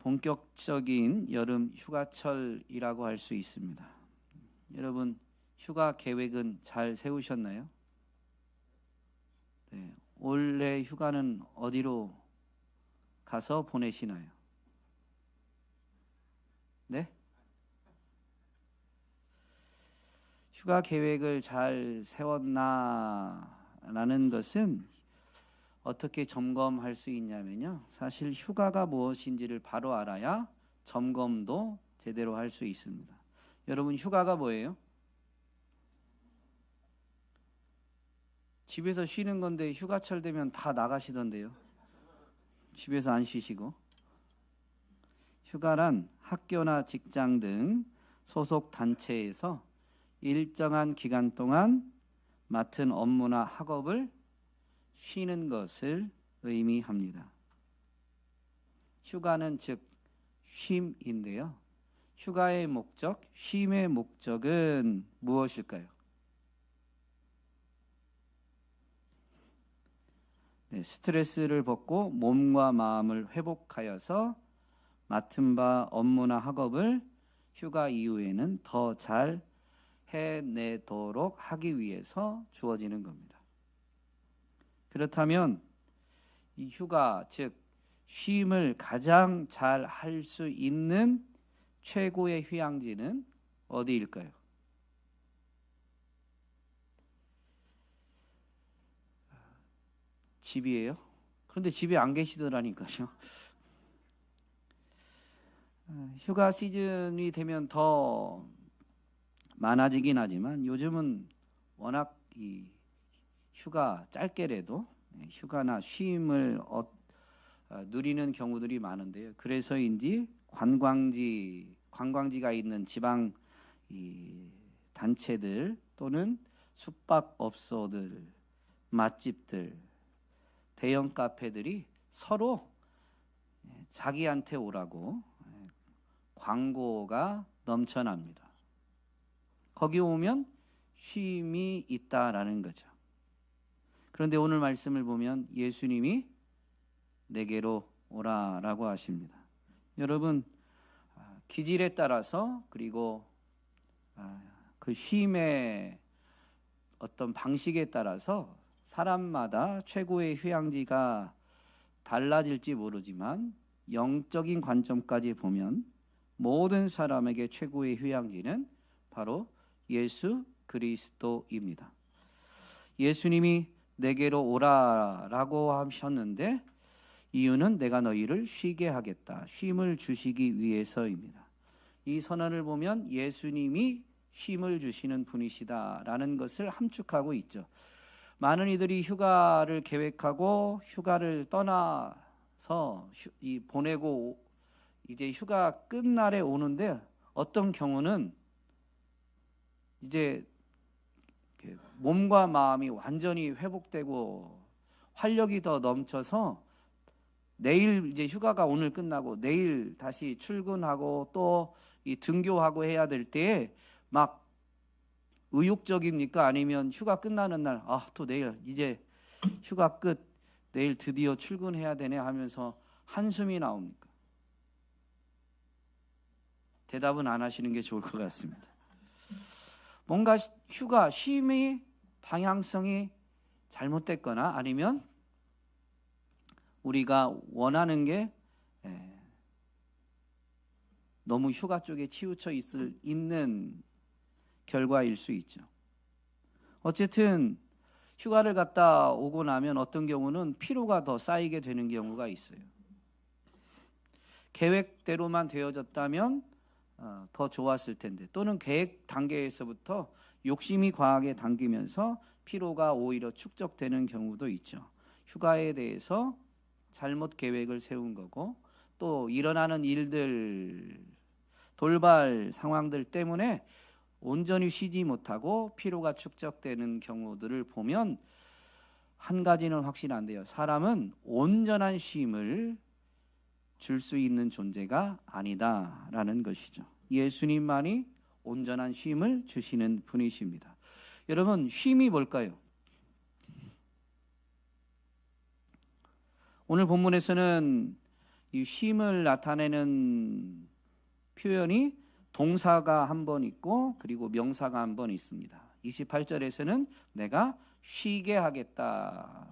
본격적인 여름 휴가철이라고 할 수 있습니다. 여러분 휴가 계획은 잘 세우셨나요? 네, 올해 휴가는 어디로 가서 보내시나요? 네? 휴가 계획을 잘 세웠나라는 것은 어떻게 점검할 수 있냐면요. 사실 휴가가 무엇인지를 바로 알아야 점검도 제대로 할 수 있습니다. 여러분 휴가가 뭐예요? 집에서 쉬는 건데 휴가철 되면 다 나가시던데요. 집에서 안 쉬시고. 휴가란 학교나 직장 등 소속 단체에서 일정한 기간 동안 맡은 업무나 학업을 쉬는 것을 의미합니다. 휴가는 즉 쉼인데요. 휴가의 목적, 쉼의 목적은 무엇일까요? 네, 스트레스를 벗고 몸과 마음을 회복하여서 맡은 바 업무나 학업을 휴가 이후에는 더 잘 해내도록 하기 위해서 주어지는 겁니다. 그렇다면 이 휴가, 즉 쉼을 가장 잘 할 수 있는 최고의 휴양지는 어디일까요? 집이에요? 그런데 집에 안 계시더라니까요. 휴가 시즌이 되면 더 많아지긴 하지만 요즘은 워낙 이 휴가 짧게라도 휴가나 쉼을 누리는 경우들이 많은데요. 그래서인지 관광지가 있는 지방 단체들 또는 숙박업소들, 맛집들, 대형 카페들이 서로 자기한테 오라고 광고가 넘쳐납니다. 거기 오면 쉼이 있다라는 거죠. 그런데 오늘 말씀을 보면 예수님이 내게로 오라라고 하십니다. 여러분 기질에 따라서 그리고 그 쉼의 어떤 방식에 따라서 사람마다 최고의 휴양지가 달라질지 모르지만 영적인 관점까지 보면 모든 사람에게 최고의 휴양지는 바로 예수 그리스도입니다. 예수님이 내게로 오라라고 하셨는데 이유는 내가 너희를 쉬게 하겠다. 쉼을 주시기 위해서입니다. 이 선언을 보면 예수님이 쉼을 주시는 분이시다라는 것을 함축하고 있죠. 많은 이들이 휴가를 계획하고 휴가를 떠나서 보내고 이제 휴가 끝날에 오는데 어떤 경우는 이제 몸과 마음이 완전히 회복되고 활력이 더 넘쳐서 내일 이제 휴가가 오늘 끝나고 내일 다시 출근하고 또 이 등교하고 해야 될 때에 막 의욕적입니까? 아니면 휴가 끝나는 날 또 내일 이제 휴가 끝 내일 드디어 출근해야 되네 하면서 한숨이 나옵니까? 대답은 안 하시는 게 좋을 것 같습니다. 뭔가 휴가, 쉼의 방향성이 잘못됐거나 아니면 우리가 원하는 게 너무 휴가 쪽에 치우쳐 있는 결과일 수 있죠. 어쨌든 휴가를 갔다 오고 나면 어떤 경우는 피로가 더 쌓이게 되는 경우가 있어요. 계획대로만 되어졌다면 더 좋았을 텐데 또는 계획 단계에서부터 욕심이 과하게 당기면서 피로가 오히려 축적되는 경우도 있죠. 휴가에 대해서 잘못 계획을 세운 거고 또 일어나는 일들 돌발 상황들 때문에 온전히 쉬지 못하고 피로가 축적되는 경우들을 보면 한 가지는 확실한데요. 사람은 온전한 쉼을 줄 수 있는 존재가 아니다라는 것이죠. 예수님만이 온전한 쉼을 주시는 분이십니다. 여러분 쉼이 뭘까요? 오늘 본문에서는 이 쉼을 나타내는 표현이 동사가 한 번 있고 그리고 명사가 한 번 있습니다. 28절에서는 내가 쉬게 하겠다라는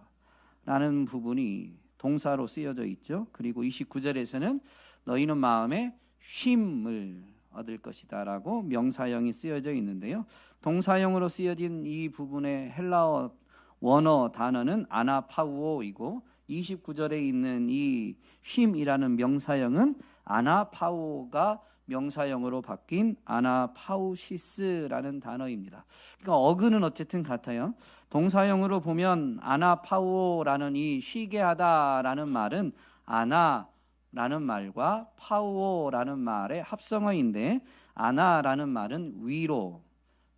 부분이 동사로 쓰여져 있죠. 그리고 29절에서는 너희는 마음에 쉼을 얻을 것이다 라고 명사형이 쓰여져 있는데요. 동사형으로 쓰여진 이 부분의 헬라어 원어 단어는 아나파우오이고 29절에 있는 이 쉼이라는 명사형은 아나파우오가 명사형으로 바뀐 아나파우시스라는 단어입니다. 그러니까 어근은 어쨌든 같아요. 동사형으로 보면 아나파우오라는 이 쉬게 하다라는 말은 아나라는 말과 파우오라는 말의 합성어인데 아나라는 말은 위로,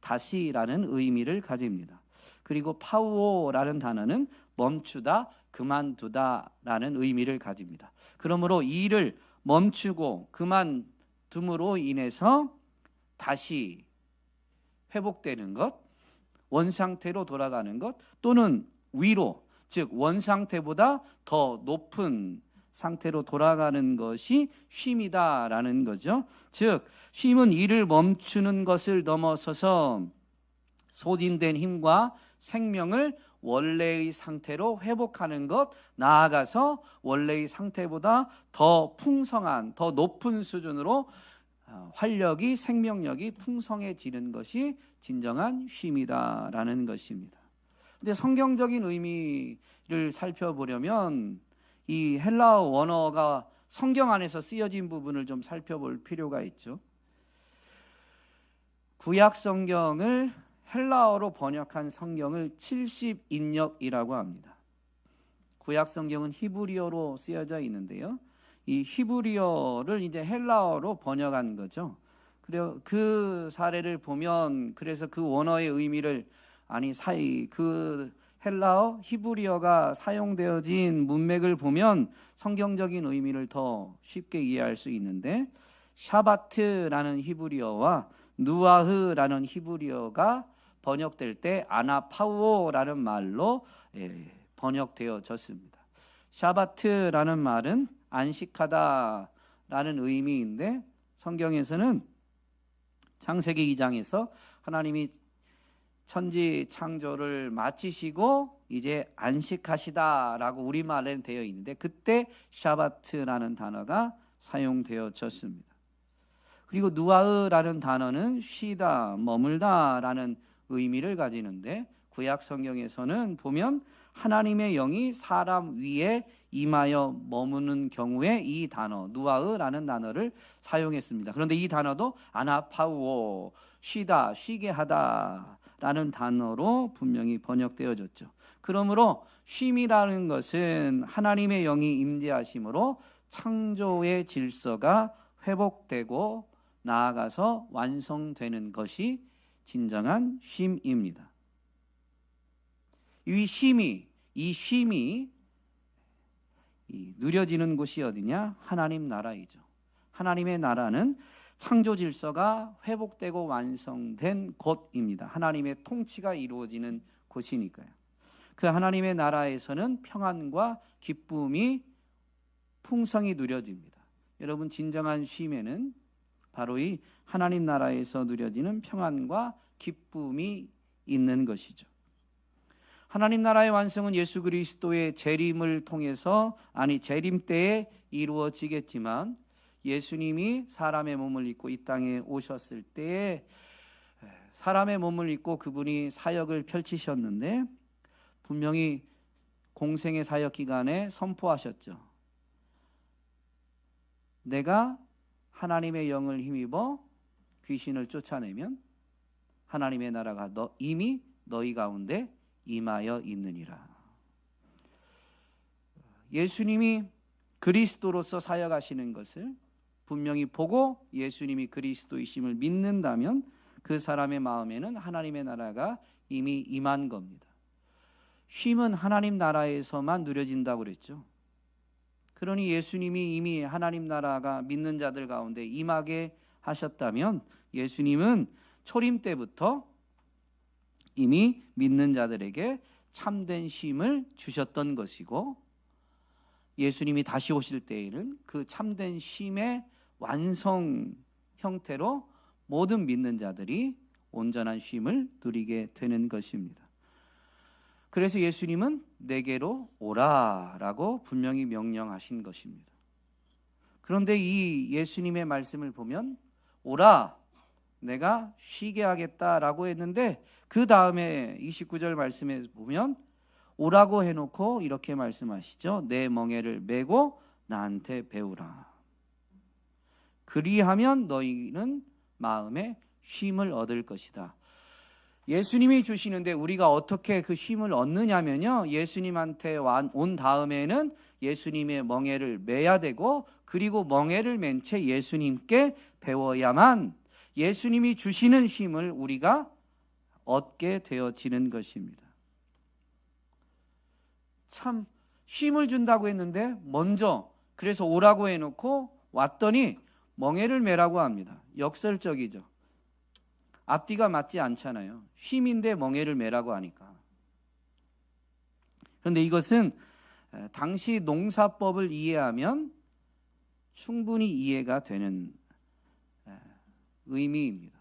다시라는 의미를 가집니다. 그리고 파우오라는 단어는 멈추다, 그만두다라는 의미를 가집니다. 그러므로 일을 멈추고 그만둠으로 인해서 다시 회복되는 것, 원상태로 돌아가는 것, 또는 위로, 즉 원상태보다 더 높은 상태로 돌아가는 것이 쉼이다라는 거죠. 즉 쉼은 일을 멈추는 것을 넘어서서 소진된 힘과 생명을 원래의 상태로 회복하는 것, 나아가서 원래의 상태보다 더 풍성한, 더 높은 수준으로 활력이, 생명력이 풍성해지는 것이 진정한 쉼이다라는 것입니다. 근데 성경적인 의미를 살펴보려면 이 헬라어 원어가 성경 안에서 쓰여진 부분을 좀 살펴볼 필요가 있죠. 구약 성경을 헬라어로 번역한 성경을 70인역이라고 합니다. 구약 성경은 히브리어로 쓰여져 있는데요. 이 히브리어를 이제 헬라어로 번역한 거죠. 그리고 그 사례를 보면 그래서 그 원어의 의미를 그 헬라어 히브리어가 사용되어진 문맥을 보면 성경적인 의미를 더 쉽게 이해할 수 있는데 샤바트라는 히브리어와 누아흐라는 히브리어가 번역될 때 아나파우오라는 말로 번역되어졌습니다. 샤바트라는 말은 안식하다라는 의미인데 성경에서는 창세기 2장에서 하나님이 천지 창조를 마치시고 이제 안식하시다라고 우리말에는 되어 있는데 그때 샤바트라는 단어가 사용되어졌습니다. 그리고 누아흐라는 단어는 쉬다, 머물다라는 의미를 가지는데 구약 성경에서는 보면 하나님의 영이 사람 위에 임하여 머무는 경우에 이 단어 누아흐라는 단어를 사용했습니다. 그런데 이 단어도 아나파우오, 쉬다, 쉬게 하다라는 단어로 분명히 번역되어졌죠. 그러므로 쉼이라는 것은 하나님의 영이 임재하심으로 창조의 질서가 회복되고 나아가서 완성되는 것이 진정한 쉼입니다. 이 쉼이 누려지는 곳이 어디냐? 하나님 나라이죠. 하나님의 나라는 창조 질서가 회복되고 완성된 곳입니다. 하나님의 통치가 이루어지는 곳이니까요. 그 하나님의 나라에서는 평안과 기쁨이 풍성히 누려집니다. 여러분, 진정한 쉼에는 바로 이 하나님 나라에서 누려지는 평안과 기쁨이 있는 것이죠. 하나님 나라의 완성은 예수 그리스도의 재림을 통해서 재림 때에 이루어지겠지만 예수님이 사람의 몸을 입고 이 땅에 오셨을 때에 사람의 몸을 입고 그분이 사역을 펼치셨는데 분명히 공생의 사역 기간에 선포하셨죠. 내가 하나님의 영을 힘입어 귀신을 쫓아내면 하나님의 나라가 이미 너희 가운데 임하여 있느니라. 예수님이 그리스도로서 사역하시는 것을 분명히 보고 예수님이 그리스도이심을 믿는다면 그 사람의 마음에는 하나님의 나라가 이미 임한 겁니다. 쉼은 하나님 나라에서만 누려진다고 그랬죠. 그러니 예수님이 이미 하나님 나라가 믿는 자들 가운데 임하게 하셨다면 예수님은 초림 때부터 이미 믿는 자들에게 참된 쉼을 주셨던 것이고 예수님이 다시 오실 때에는 그 참된 쉼의 완성 형태로 모든 믿는 자들이 온전한 쉼을 누리게 되는 것입니다. 그래서 예수님은 내게로 오라라고 분명히 명령하신 것입니다. 그런데 이 예수님의 말씀을 보면 오라, 내가 쉬게 하겠다라고 했는데 그 다음에 29절 말씀에 보면 오라고 해놓고 이렇게 말씀하시죠. 내 멍에를 메고 나한테 배우라. 그리하면 너희는 마음에 쉼을 얻을 것이다. 예수님이 주시는데 우리가 어떻게 그 쉼을 얻느냐면요, 예수님한테 온 다음에는 예수님의 멍에를 메야 되고, 그리고 멍에를 맨 채 예수님께 배워야만 예수님이 주시는 쉼을 우리가 얻게 되어지는 것입니다. 참 쉼을 준다고 했는데 먼저 그래서 오라고 해놓고 왔더니 멍에를 메라고 합니다. 역설적이죠. 앞뒤가 맞지 않잖아요. 쉼인데 멍에를 메라고 하니까. 그런데 이것은 당시 농사법을 이해하면 충분히 이해가 되는 의미입니다.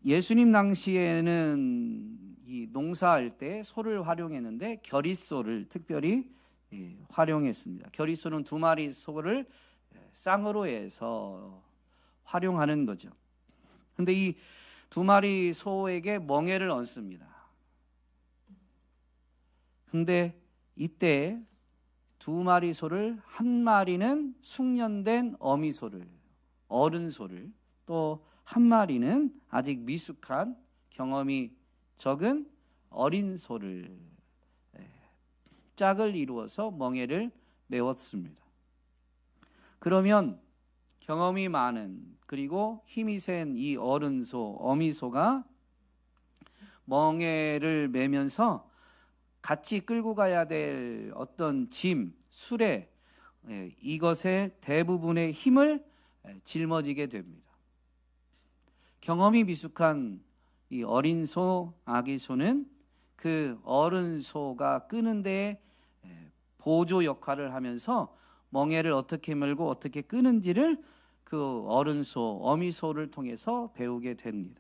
예수님 당시에는 이 농사할 때 소를 활용했는데 겨릿소를 특별히 활용했습니다. 겨릿소는 2마리 소를 쌍으로 해서 활용하는 거죠. 그런데 이 2마리 소에게 멍에를 얹습니다. 근데 이때 2마리 소를, 1마리는 숙련된 어미소를, 어른 소를, 또 1마리는 아직 미숙한 경험이 적은 어린 소를 짝을 이루어서 멍에를 메웠습니다. 그러면 경험이 많은 그리고 힘이 센 이 어른소, 어미소가 멍에를 메면서 같이 끌고 가야 될 어떤 짐, 수레, 이것의 대부분의 힘을 짊어지게 됩니다. 경험이 미숙한 이 어린 소, 아기 소는 그 어른 소가 끄는 데에 보조 역할을 하면서 멍에를 어떻게 밀고 어떻게 끄는지를 그 어른 소, 어미 소를 통해서 배우게 됩니다.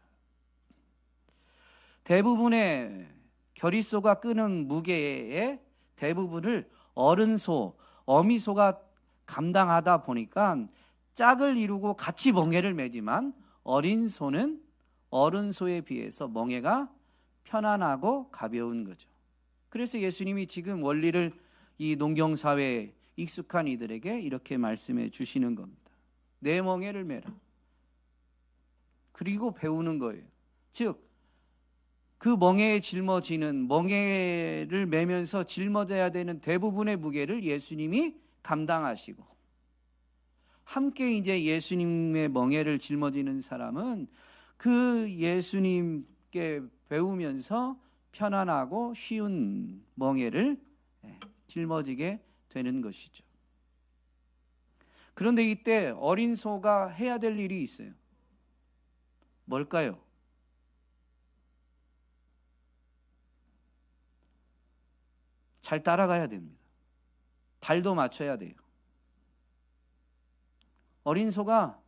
대부분의 겨릿소가 끄는 무게의 대부분을 어른 소, 어미 소가 감당하다 보니까 짝을 이루고 같이 멍에를 매지만 어린 소는 어른 소에 비해서 멍에가 편안하고 가벼운 거죠. 그래서 예수님이 지금 원리를 이 농경사회에 익숙한 이들에게 이렇게 말씀해 주시는 겁니다. 내 멍에를 메라. 그리고 배우는 거예요. 즉, 그 멍에에 짊어지는, 멍에를 메면서 짊어져야 되는 대부분의 무게를 예수님이 감당하시고, 함께 이제 예수님의 멍에를 짊어지는 사람은 그 예수님께 배우면서 편안하고 쉬운 멍에를 짊어지게 되는 것이죠. 그런데 이때 어린 소가 해야 될 일이 있어요. 뭘까요? 잘 따라가야 됩니다. 발도 맞춰야 돼요. 어린 소가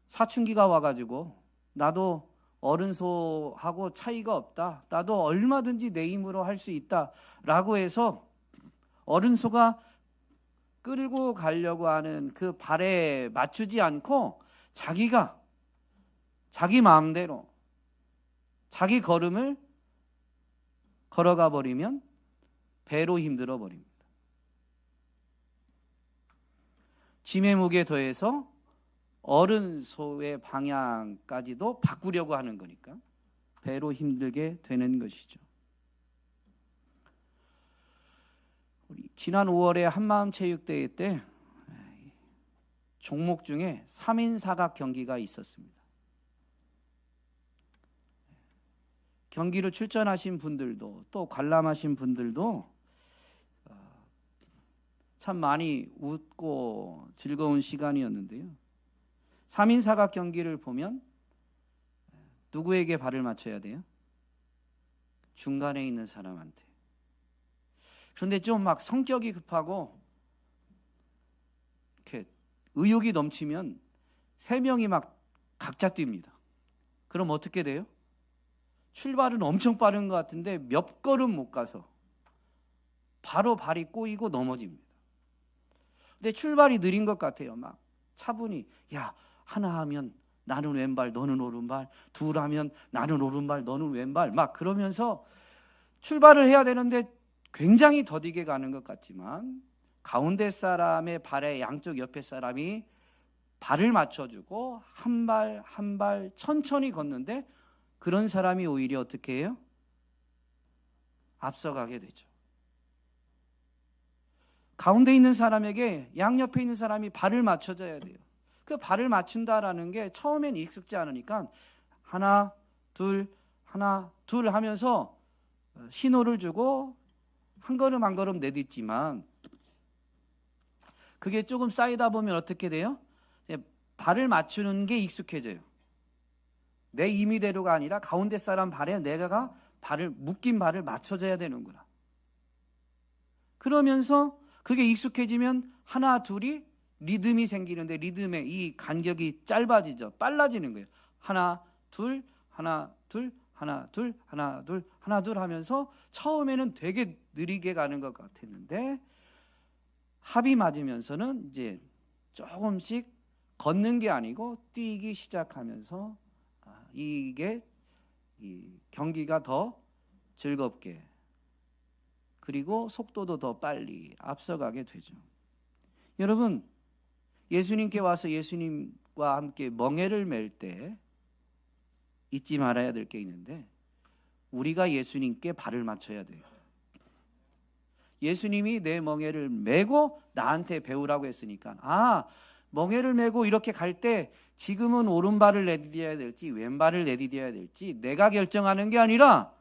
사춘기가 와가지고 나도 어른 소하고 차이가 없다, 나도 얼마든지 내 힘으로 할 수 있다 라고 해서 어른 소가 끌고 가려고 하는 그 발에 맞추지 않고 자기가 자기 마음대로 자기 걸음을 걸어가 버리면 배로 힘들어 버립니다. 짐의 무게 더해서 어른 소의 방향까지도 바꾸려고 하는 거니까 배로 힘들게 되는 것이죠. 우리 지난 5월에 한마음 체육대회 때 종목 중에 3인 사각 경기가 있었습니다. 경기로 출전하신 분들도 또 관람하신 분들도 참 많이 웃고 즐거운 시간이었는데요. 3인 사각 경기를 보면 누구에게 발을 맞춰야 돼요? 중간에 있는 사람한테. 그런데 좀 막 성격이 급하고 이렇게 의욕이 넘치면 세 명이 막 각자 뜁니다. 그럼 어떻게 돼요? 출발은 엄청 빠른 것 같은데 몇 걸음 못 가서 바로 발이 꼬이고 넘어집니다. 근데 출발이 느린 것 같아요. 막 차분히, 야, 하나 하면 나는 왼발 너는 오른발, 둘 하면 나는 오른발 너는 왼발, 막 그러면서 출발을 해야 되는데 굉장히 더디게 가는 것 같지만 가운데 사람의 발에 양쪽 옆에 사람이 발을 맞춰주고 한 발 한 발 천천히 걷는데 그런 사람이 오히려 어떻게 해요? 앞서가게 되죠. 가운데 있는 사람에게 양옆에 있는 사람이 발을 맞춰줘야 돼요. 그 발을 맞춘다라는 게 처음엔 익숙지 않으니까 하나 둘 하면서 신호를 주고 한 걸음 한 걸음 내딛지만 그게 조금 쌓이다 보면 어떻게 돼요? 발을 맞추는 게 익숙해져요. 내 임의대로가 아니라 가운데 사람 발에 내가 묶인 발을 맞춰줘야 되는구나. 그러면서 그게 익숙해지면 하나 둘이 리듬이 생기는데 리듬의 이 간격이 짧아지죠. 빨라지는 거예요. 하나 둘 하나 둘 하나 둘 하나 둘 하나 둘 하면서 처음에는 되게 느리게 가는 것 같았는데 합이 맞으면서는 이제 조금씩 걷는 게 아니고 뛰기 시작하면서 이게 이 경기가 더 즐겁게 그리고 속도도 더 빨리 앞서가게 되죠. 여러분, 예수님께 와서 예수님과 함께 멍에를 맬 때 잊지 말아야 될 게 있는데 우리가 예수님께 발을 맞춰야 돼요. 예수님이 내 멍에를 메고 나한테 배우라고 했으니까 멍에를 메고 이렇게 갈 때 지금은 오른발을 내디뎌야 될지 왼발을 내디뎌야 될지 내가 결정하는 게 아니라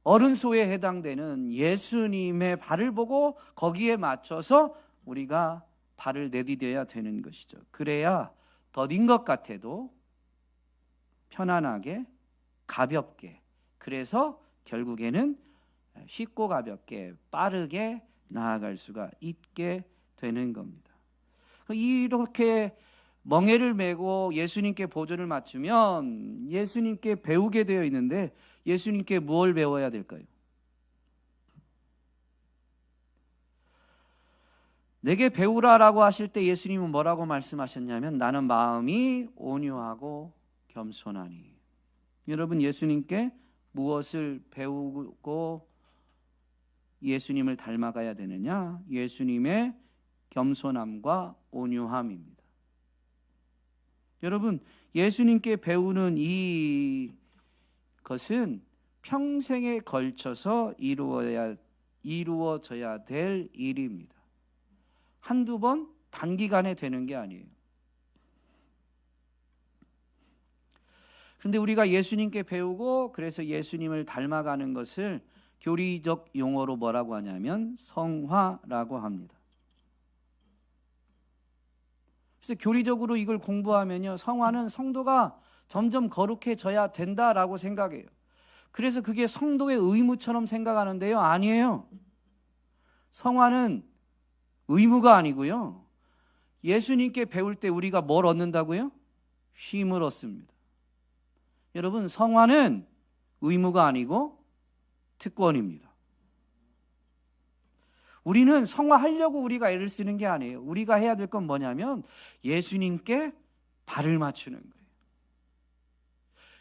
어른소에 해당되는 예수님의 발을 보고 거기에 맞춰서 우리가 발을 내디뎌야 되는 것이죠. 그래야 더딘 것 같아도 편안하게 가볍게 그래서 결국에는 쉽고 가볍게 빠르게 나아갈 수가 있게 되는 겁니다. 이렇게 멍에를 메고 예수님께 보조를 맞추면 예수님께 배우게 되어 있는데 예수님께 무엇을 배워야 될까요? 내게 배우라라고 하실 때 예수님은 뭐라고 말씀하셨냐면 나는 마음이 온유하고 겸손하니. 여러분 예수님께 무엇을 배우고 예수님을 닮아가야 되느냐? 예수님의 겸손함과 온유함입니다. 여러분 예수님께 배우는 이 것은 평생에 걸쳐서 이루어져야 될 일입니다. 한두 번 단기간에 되는 게 아니에요. 그런데 우리가 예수님께 배우고 그래서 예수님을 닮아가는 것을 교리적 용어로 뭐라고 하냐면 성화라고 합니다. 그래서 교리적으로 이걸 공부하면요, 성화는 성도가 점점 거룩해져야 된다라고 생각해요. 그래서 그게 성도의 의무처럼 생각하는데요, 아니에요. 성화는 의무가 아니고요. 예수님께 배울 때 우리가 뭘 얻는다고요? 쉼을 얻습니다. 여러분, 성화는 의무가 아니고 특권입니다. 우리는 성화하려고 우리가 애를 쓰는 게 아니에요. 우리가 해야 될 건 뭐냐면 예수님께 발을 맞추는 거예요.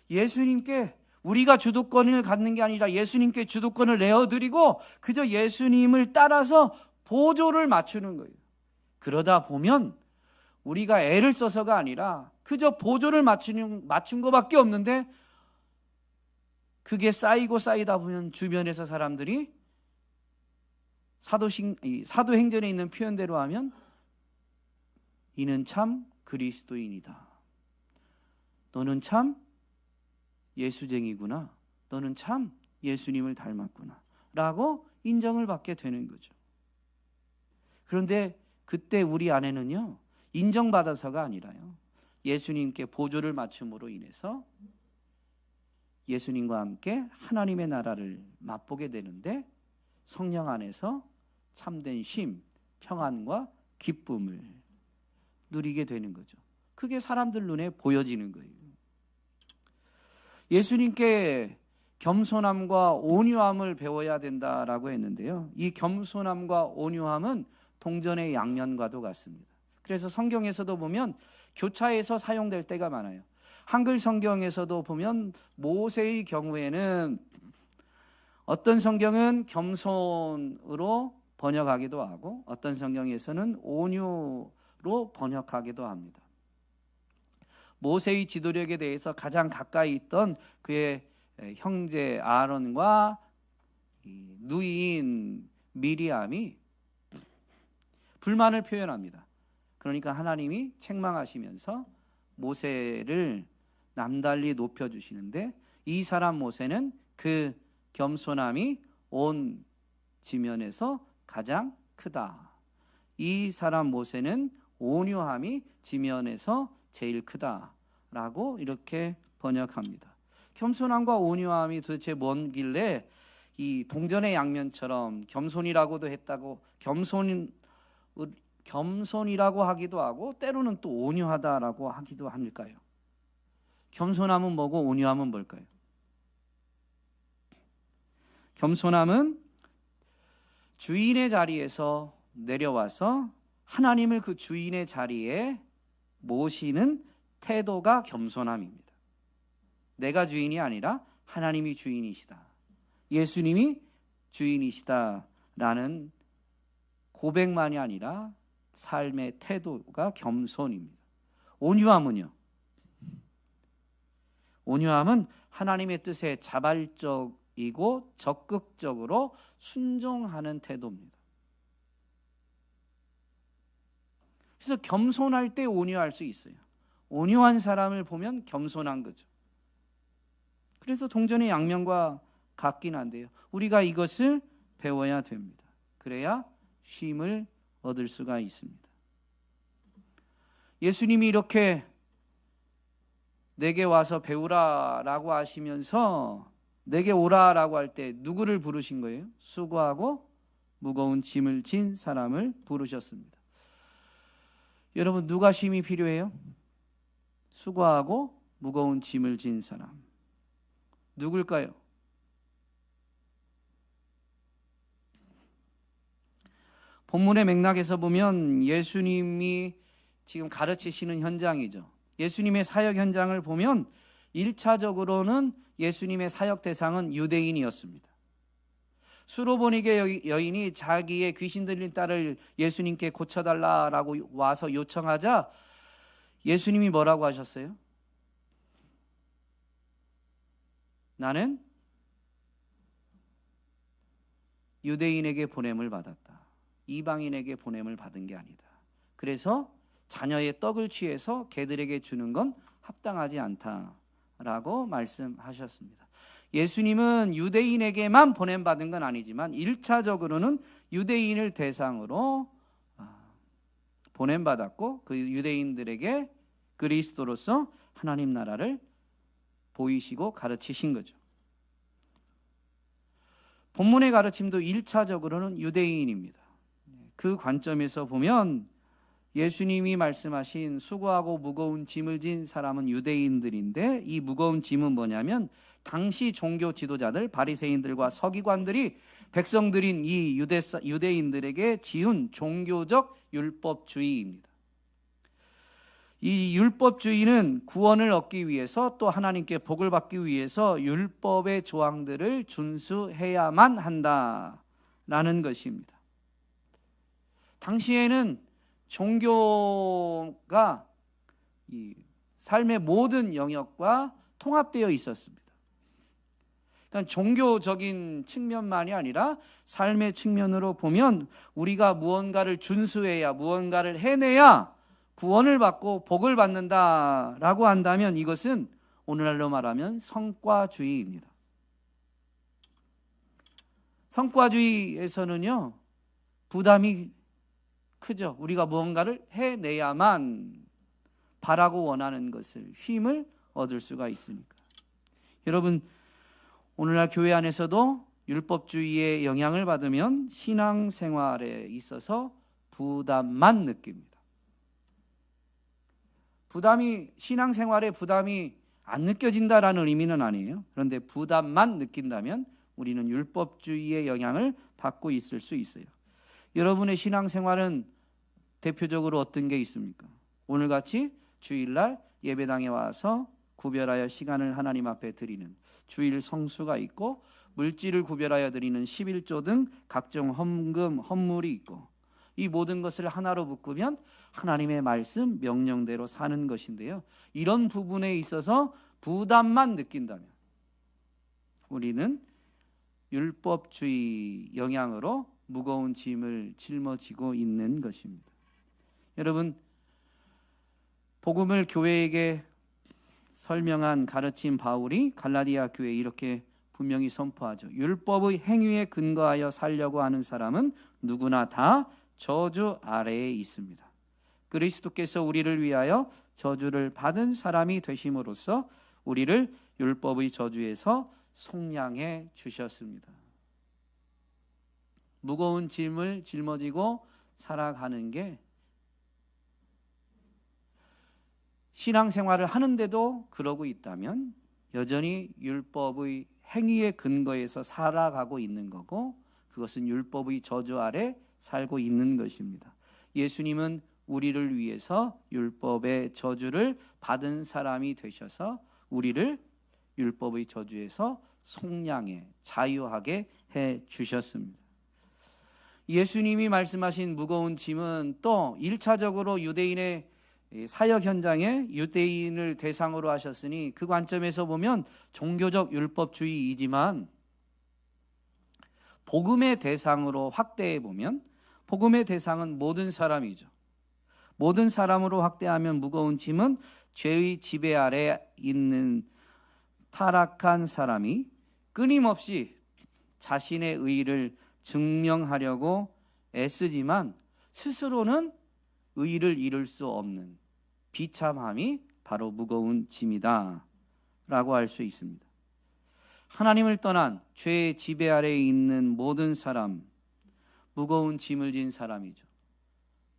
예수님께 우리가 주도권을 갖는 게 아니라 예수님께 주도권을 내어드리고 그저 예수님을 따라서 보조를 맞추는 거예요. 그러다 보면 우리가 애를 써서가 아니라 그저 보조를 맞춘 것밖에 없는데 그게 쌓이고 쌓이다 보면 주변에서 사람들이 사도행전에 있는 표현대로 하면 이는 참 그리스도인이다. 너는 참 예수쟁이구나. 너는 참 예수님을 닮았구나. 라고 인정을 받게 되는 거죠. 그런데 그때 우리 안에는요, 인정받아서가 아니라요, 예수님께 보조를 맞춤으로 인해서 예수님과 함께 하나님의 나라를 맛보게 되는데 성령 안에서 참된 쉼, 평안과 기쁨을 누리게 되는 거죠. 그게 사람들 눈에 보여지는 거예요. 예수님께 겸손함과 온유함을 배워야 된다라고 했는데요. 이 겸손함과 온유함은 동전의 양면과도 같습니다. 그래서 성경에서도 보면 교차해서 사용될 때가 많아요. 한글 성경에서도 보면 모세의 경우에는 어떤 성경은 겸손으로 번역하기도 하고 어떤 성경에서는 온유로 번역하기도 합니다. 모세의 지도력에 대해서 가장 가까이 있던 그의 형제 아론과 누이인 미리암이 불만을 표현합니다. 그러니까 하나님이 책망하시면서 모세를 남달리 높여주시는데 이 사람 모세는 그 겸손함이 온 지면에서 가장 크다. 이 사람 모세는 온유함이 지면에서 제일 크다라고 이렇게 번역합니다. 겸손함과 온유함이 도대체 뭔 길래 이 동전의 양면처럼 겸손이라고도 했다고 겸손이라고 하기도 하고 때로는 또 온유하다라고 하기도 할까요? 겸손함은 뭐고 온유함은 뭘까요? 겸손함은 주인의 자리에서 내려와서 하나님을 그 주인의 자리에 모시는 태도가 겸손함입니다. 내가 주인이 아니라 하나님이 주인이시다. 예수님이 주인이시다라는 고백만이 아니라 삶의 태도가 겸손입니다. 온유함은요? 온유함은 하나님의 뜻에 자발적이고 적극적으로 순종하는 태도입니다. 그래서 겸손할 때 온유할 수 있어요. 온유한 사람을 보면 겸손한 거죠. 그래서 동전의 양면과 같긴 한데요. 우리가 이것을 배워야 됩니다. 그래야 쉼을 얻을 수가 있습니다. 예수님이 이렇게 내게 와서 배우라라고 하시면서 내게 오라라고 할 때 누구를 부르신 거예요? 수고하고 무거운 짐을 진 사람을 부르셨습니다. 여러분 누가 쉼이 필요해요? 수고하고 무거운 짐을 진 사람. 누굴까요? 본문의 맥락에서 보면 예수님이 지금 가르치시는 현장이죠. 예수님의 사역 현장을 보면 1차적으로는 예수님의 사역 대상은 유대인이었습니다. 수로보니게 여인이 자기의 귀신 들린 딸을 예수님께 고쳐달라라고 와서 요청하자 예수님이 뭐라고 하셨어요? 나는 유대인에게 보냄을 받았다. 이방인에게 보냄을 받은 게 아니다. 그래서 자녀의 떡을 취해서 개들에게 주는 건 합당하지 않다라고 말씀하셨습니다. 예수님은 유대인에게만 보냄받은 건 아니지만 1차적으로는 유대인을 대상으로 보냄받았고 그 유대인들에게 그리스도로서 하나님 나라를 보이시고 가르치신 거죠. 본문의 가르침도 1차적으로는 유대인입니다. 그 관점에서 보면 예수님이 말씀하신 수고하고 무거운 짐을 진 사람은 유대인들인데 이 무거운 짐은 뭐냐면 당시 종교 지도자들 바리새인들과 서기관들이 백성들인 이 유대인들에게 지은 종교적 율법주의입니다. 이 율법주의는 구원을 얻기 위해서 또 하나님께 복을 받기 위해서 율법의 조항들을 준수해야만 한다라는 것입니다. 당시에는 종교가 이 삶의 모든 영역과 통합되어 있었습니다. 그러니까 종교적인 측면만이 아니라 삶의 측면으로 보면 우리가 무언가를 준수해야 무언가를 해내야 구원을 받고 복을 받는다라고 한다면 이것은 오늘날로 말하면 성과주의입니다. 성과주의에서는요 부담이 크죠. 우리가 무언가를 해내야만 바라고 원하는 것을 쉼을 얻을 수가 있으니까. 여러분 오늘날 교회 안에서도 율법주의의 영향을 받으면 신앙생활에 있어서 부담만 느낍니다. 신앙생활에 부담이 안 느껴진다라는 의미는 아니에요. 그런데 부담만 느낀다면 우리는 율법주의의 영향을 받고 있을 수 있어요. 여러분의 신앙생활은 대표적으로 어떤 게 있습니까? 오늘같이 주일날 예배당에 와서 구별하여 시간을 하나님 앞에 드리는 주일 성수가 있고, 물질을 구별하여 드리는 11조 등 각종 헌금, 헌물이 있고, 이 모든 것을 하나로 묶으면 하나님의 말씀, 명령대로 사는 것인데요, 이런 부분에 있어서 부담만 느낀다면 우리는 율법주의 영향으로 무거운 짐을 짊어지고 있는 것입니다. 여러분, 복음을 교회에게 설명한 가르침 바울이 갈라디아 교회에 이렇게 분명히 선포하죠. 율법의 행위에 근거하여 살려고 하는 사람은 누구나 다 저주 아래에 있습니다. 그리스도께서 우리를 위하여 저주를 받은 사람이 되심으로써 우리를 율법의 저주에서 속량해 주셨습니다. 무거운 짐을 짊어지고 살아가는 게 신앙생활을 하는데도 그러고 있다면 여전히 율법의 행위의 근거에서 살아가고 있는 거고, 그것은 율법의 저주 아래 살고 있는 것입니다. 예수님은 우리를 위해서 율법의 저주를 받은 사람이 되셔서 우리를 율법의 저주에서 속량해 자유하게 해 주셨습니다. 예수님이 말씀하신 무거운 짐은 또 1차적으로 유대인의 사역 현장에 유대인을 대상으로 하셨으니 그 관점에서 보면 종교적 율법주의이지만, 복음의 대상으로 확대해 보면 복음의 대상은 모든 사람이죠. 모든 사람으로 확대하면 무거운 짐은 죄의 지배 아래 있는 타락한 사람이 끊임없이 자신의 의를 증명하려고 애쓰지만 스스로는 의를 이룰 수 없는 비참함이 바로 무거운 짐이다 라고 할 수 있습니다. 하나님을 떠난 죄의 지배 아래에 있는 모든 사람, 무거운 짐을 진 사람이죠.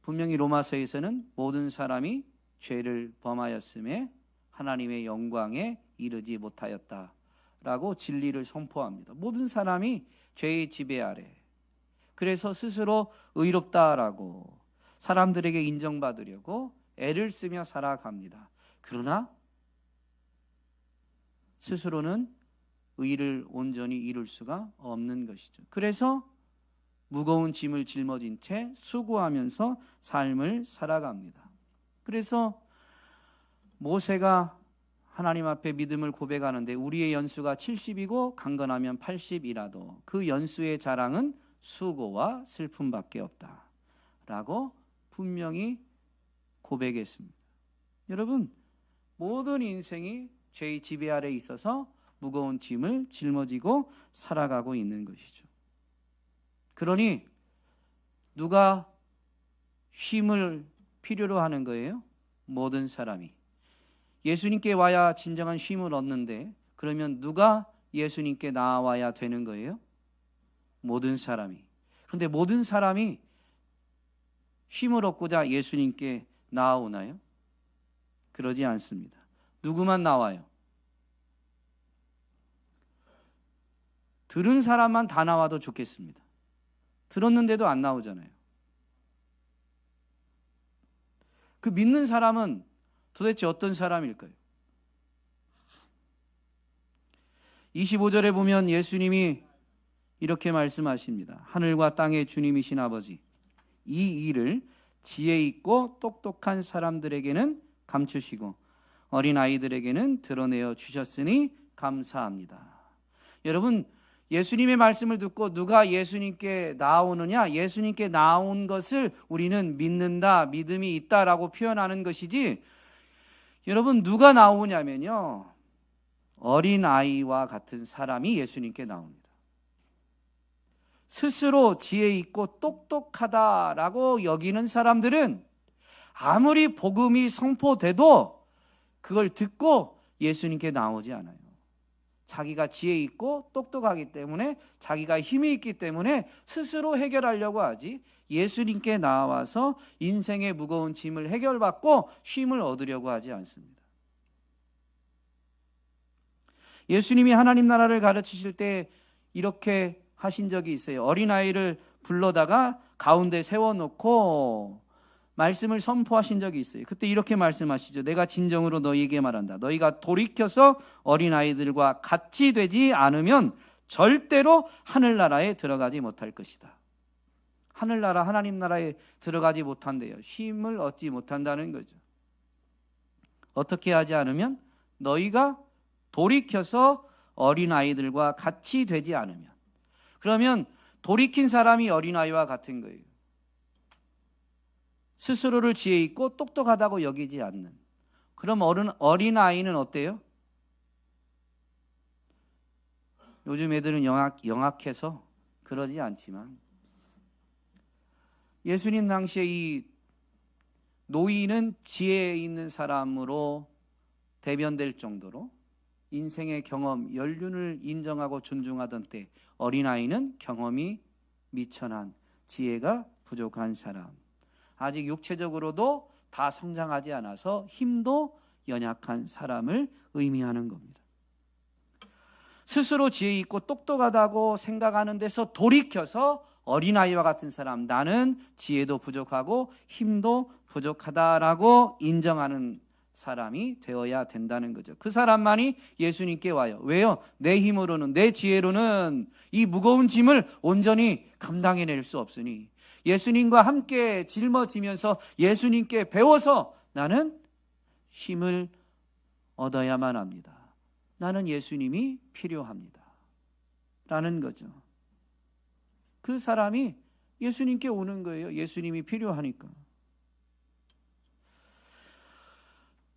분명히 로마서에서는 모든 사람이 죄를 범하였음에 하나님의 영광에 이르지 못하였다라고 진리를 선포합니다. 모든 사람이 죄의 지배 아래, 그래서 스스로 의롭다라고 사람들에게 인정받으려고 애를 쓰며 살아갑니다. 그러나 스스로는 의를 온전히 이룰 수가 없는 것이죠. 그래서 무거운 짐을 짊어진 채 수고하면서 삶을 살아갑니다. 그래서 모세가 하나님 앞에 믿음을 고백하는데 우리의 연수가 70이고 강건하면 80이라도 그 연수의 자랑은 수고와 슬픔밖에 없다 라고 분명히 고백했습니다. 여러분, 모든 인생이 죄의 지배 아래에 있어서 무거운 짐을 짊어지고 살아가고 있는 것이죠. 그러니 누가 쉼을 필요로 하는 거예요? 모든 사람이. 예수님께 와야 진정한 쉼을 얻는데, 그러면 누가 예수님께 나와야 되는 거예요? 모든 사람이. 그런데 모든 사람이 쉼을 얻고자 예수님께 나아오나요? 그러지 않습니다. 누구만 나와요? 들은 사람만 다 나와도 좋겠습니다. 들었는데도 안 나오잖아요. 그 믿는 사람은 도대체 어떤 사람일까요? 25절에 보면 예수님이 이렇게 말씀하십니다. 하늘과 땅의 주님이신 아버지, 이 일을 지혜 있고 똑똑한 사람들에게는 감추시고 어린아이들에게는 드러내어 주셨으니 감사합니다. 여러분, 예수님의 말씀을 듣고 누가 예수님께 나오느냐, 예수님께 나온 것을 우리는 믿는다, 믿음이 있다라고 표현하는 것이지, 여러분, 누가 나오냐면요, 어린아이와 같은 사람이 예수님께 나옵니다. 스스로 지혜 있고 똑똑하다라고 여기는 사람들은 아무리 복음이 선포돼도 그걸 듣고 예수님께 나오지 않아요. 자기가 지혜 있고 똑똑하기 때문에, 자기가 힘이 있기 때문에 스스로 해결하려고 하지, 예수님께 나와서 인생의 무거운 짐을 해결받고 쉼을 얻으려고 하지 않습니다. 예수님이 하나님 나라를 가르치실 때 이렇게 하신 적이 있어요. 어린아이를 불러다가 가운데 세워놓고 말씀을 선포하신 적이 있어요. 그때 이렇게 말씀하시죠. 내가 진정으로 너희에게 말한다. 너희가 돌이켜서 어린아이들과 같이 되지 않으면 절대로 하늘나라에 들어가지 못할 것이다. 하늘나라, 하나님 나라에 들어가지 못한대요. 쉼을 얻지 못한다는 거죠. 어떻게 하지 않으면? 너희가 돌이켜서 어린아이들과 같이 되지 않으면. 그러면 돌이킨 사람이 어린아이와 같은 거예요. 스스로를 지혜 있고 똑똑하다고 여기지 않는. 그럼 어린아이는 어때요? 요즘 애들은 영악해서 그러지 않지만, 예수님 당시에 이 노인은 지혜 있는 사람으로 대변될 정도로 인생의 경험, 연륜을 인정하고 존중하던 때, 어린아이는 경험이 미천한, 지혜가 부족한 사람, 아직 육체적으로도 다 성장하지 않아서 힘도 연약한 사람을 의미하는 겁니다. 스스로 지혜 있고 똑똑하다고 생각하는 데서 돌이켜서 어린아이와 같은 사람, 나는 지혜도 부족하고 힘도 부족하다라고 인정하는 사람이 되어야 된다는 거죠. 그 사람만이 예수님께 와요. 왜요? 내 힘으로는, 내 지혜로는 이 무거운 짐을 온전히 감당해낼 수 없으니, 예수님과 함께 짊어지면서 예수님께 배워서 나는 힘을 얻어야만 합니다. 나는 예수님이 필요합니다. 라는 거죠. 그 사람이 예수님께 오는 거예요. 예수님이 필요하니까.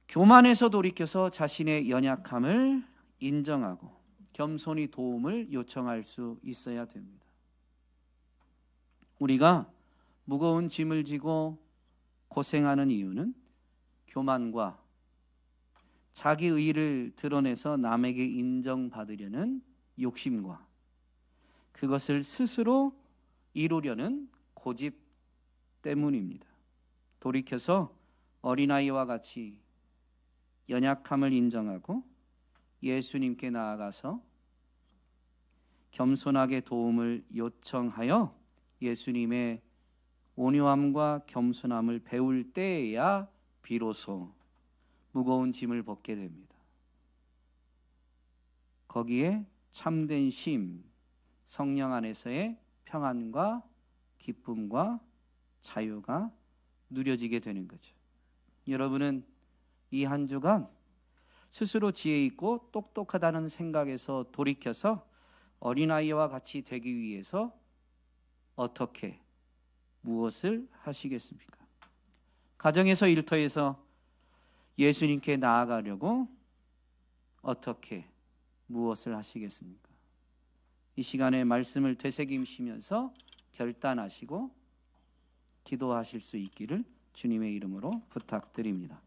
교만에서 돌이켜서 자신의 연약함을 인정하고 겸손히 도움을 요청할 수 있어야 됩니다. 우리가 무거운 짐을 지고 고생하는 이유는 교만과 자기 의의를 드러내서 남에게 인정받으려는 욕심과 그것을 스스로 이루려는 고집 때문입니다. 돌이켜서 어린아이와 같이 연약함을 인정하고 예수님께 나아가서 겸손하게 도움을 요청하여 예수님의 온유함과 겸손함을 배울 때에야 비로소 무거운 짐을 벗게 됩니다. 거기에 참된 쉼, 성령 안에서의 평안과 기쁨과 자유가 누려지게 되는 거죠. 여러분은 이 한 주간 스스로 지혜 있고 똑똑하다는 생각에서 돌이켜서 어린아이와 같이 되기 위해서 어떻게, 무엇을 하시겠습니까? 가정에서, 일터에서 예수님께 나아가려고 어떻게, 무엇을 하시겠습니까? 이 시간에 말씀을 되새김시면서 결단하시고 기도하실 수 있기를 주님의 이름으로 부탁드립니다.